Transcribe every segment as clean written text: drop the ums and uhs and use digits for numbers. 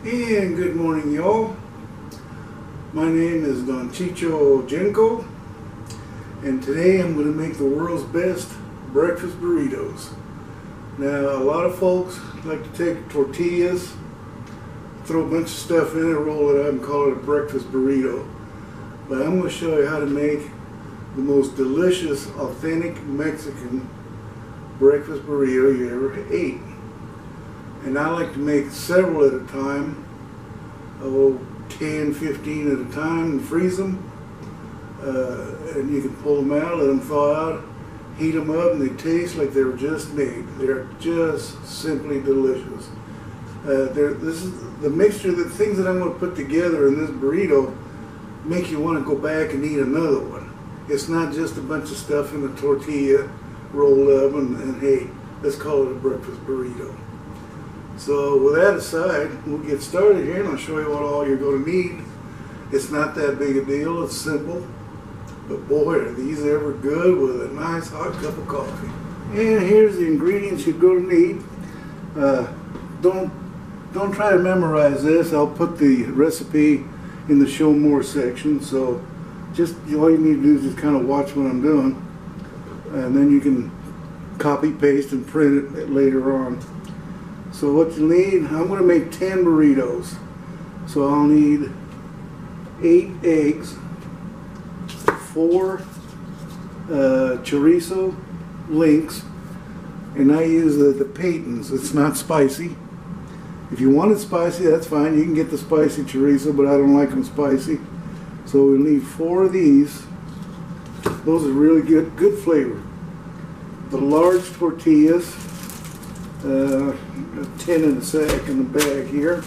And good morning, y'all. My name is Don Chicho Jenko, and today I'm going to make the world's best breakfast burritos. Now, a lot of folks like to take tortillas, throw a bunch of stuff in it, roll it up, and call it a breakfast burrito. But I'm going to show you how to make the most delicious, authentic Mexican breakfast burrito you ever ate. And I like to make several at a time, 10, 15 at a time, and freeze them. And you can pull them out, let them thaw out, heat them up, and they taste like they were just made. They're just simply delicious. This is the mixture, the things that I'm going to put together in this burrito make you want to go back and eat another one. It's not just a bunch of stuff in a tortilla rolled up and hey, let's call it a breakfast burrito. So with that aside, we'll get started here and I'll show you what all you're going to need. It's not that big a deal, it's simple. But boy, are these ever good with a nice hot cup of coffee. And here's the ingredients you're going to need. Don't try to memorize this. I'll put the recipe in the show more section. So just all you need to do is just kind of watch what I'm doing. And then you can copy, paste, and print it later on. So what you need, I'm going to make 10 burritos. So I'll need 8 eggs, 4 chorizo links, and I use the Peytons. It's not spicy. If you want it spicy, that's fine. You can get the spicy chorizo, but I don't like them spicy. So we'll need 4 of these. Those are really good flavor. The large tortillas, 10 in a sack in the bag here.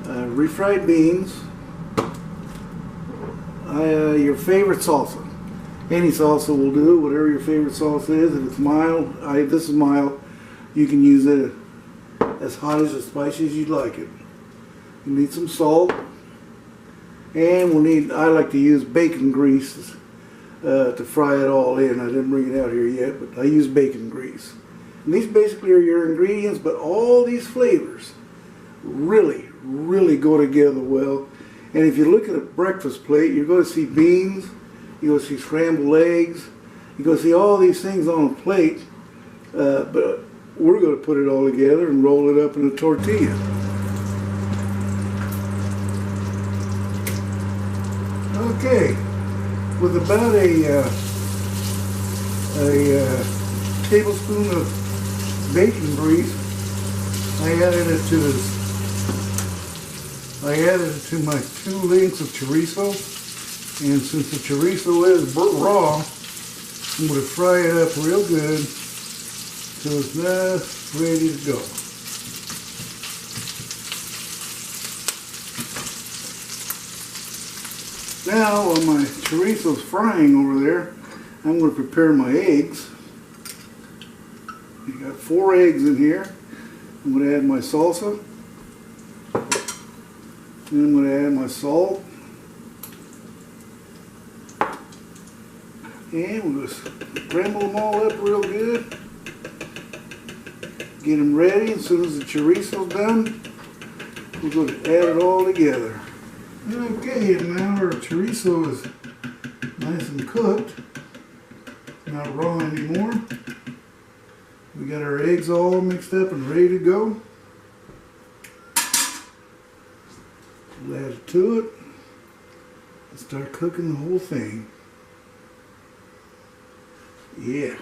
Refried beans. Your favorite salsa. Any salsa will do, whatever your favorite salsa is. If it's mild, this is mild, you can use it as hot as spicy as you'd like it. You need some salt. And we'll need, I like to use bacon grease to fry it all in. I didn't bring it out here yet, but I use bacon grease. And these basically are your ingredients, but all these flavors really go together well. And if you look at a breakfast plate, you're going to see beans, you're going to see scrambled eggs, you're going to see all these things on a plate, but we're going to put it all together and roll it up in a tortilla. Okay, with about a tablespoon of bacon grease, I added it to my 2 links of chorizo, and since the chorizo is raw, I'm going to fry it up real good till it's just ready to go. Now, while my chorizo's frying over there, I'm going to prepare my eggs. I got 4 eggs in here. I'm going to add my salsa. Then I'm going to add my salt. And we'll just scramble them all up real good. Get them ready. As soon as the chorizo's done, we're going to add it all together. Okay, and now our chorizo is nice and cooked. Not raw anymore. We got our eggs all mixed up and ready to go. We'll add it to it and start cooking the whole thing. Yeah.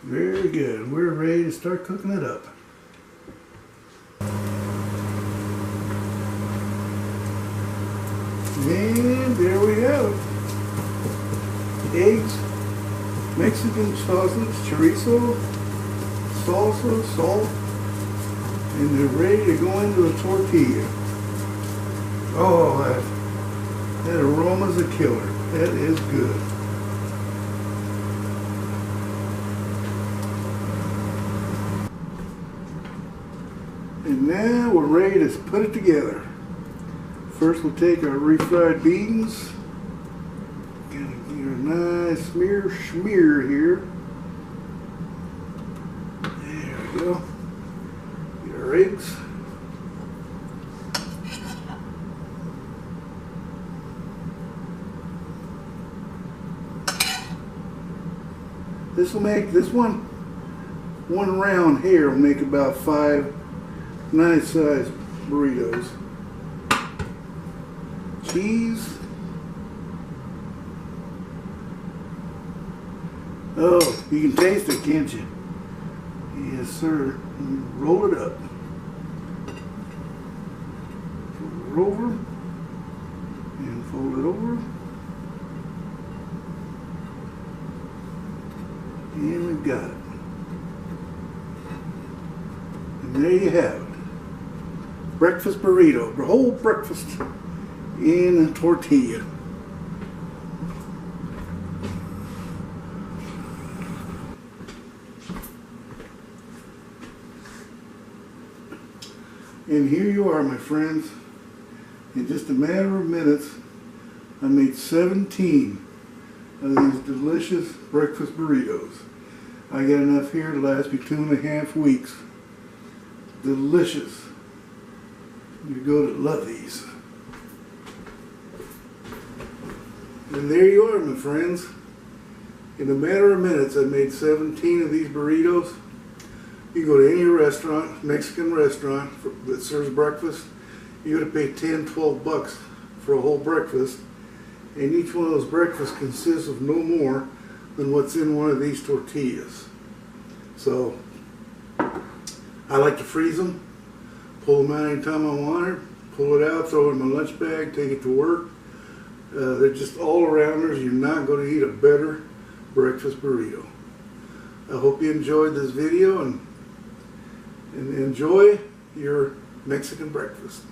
Very good. We're ready to start cooking it up. And there we have it. Eggs, Mexican sausage, chorizo, salsa, salt, and they're ready to go into the tortilla. Oh, that aroma's a killer. That is good. And now we're ready to put it together. First we'll take our refried beans. Gotta get a nice smear here. There we go. Get This will make, this one round here will make about 5 nice sized burritos. Cheese. Oh, you can taste it, can't you? Yes, sir. Roll it up. Fold it over. And fold it over. And we've got it. And there you have it. Breakfast burrito. The whole breakfast in a tortilla. And here you are, my friends. In just a matter of minutes, I made 17 of these delicious breakfast burritos. I got enough here to last me 2.5 weeks. Delicious. You're going to love these. And there you are, my friends. In a matter of minutes, I made 17 of these burritos. You go to any restaurant, Mexican restaurant that serves breakfast, you got to pay 10, 12 bucks for a whole breakfast. And each one of those breakfasts consists of no more than what's in one of these tortillas. So, I like to freeze them, pull them out anytime I want it, pull it out, throw it in my lunch bag, take it to work. They're just all-arounders. You're not going to eat a better breakfast burrito. I hope you enjoyed this video and enjoy your Mexican breakfast.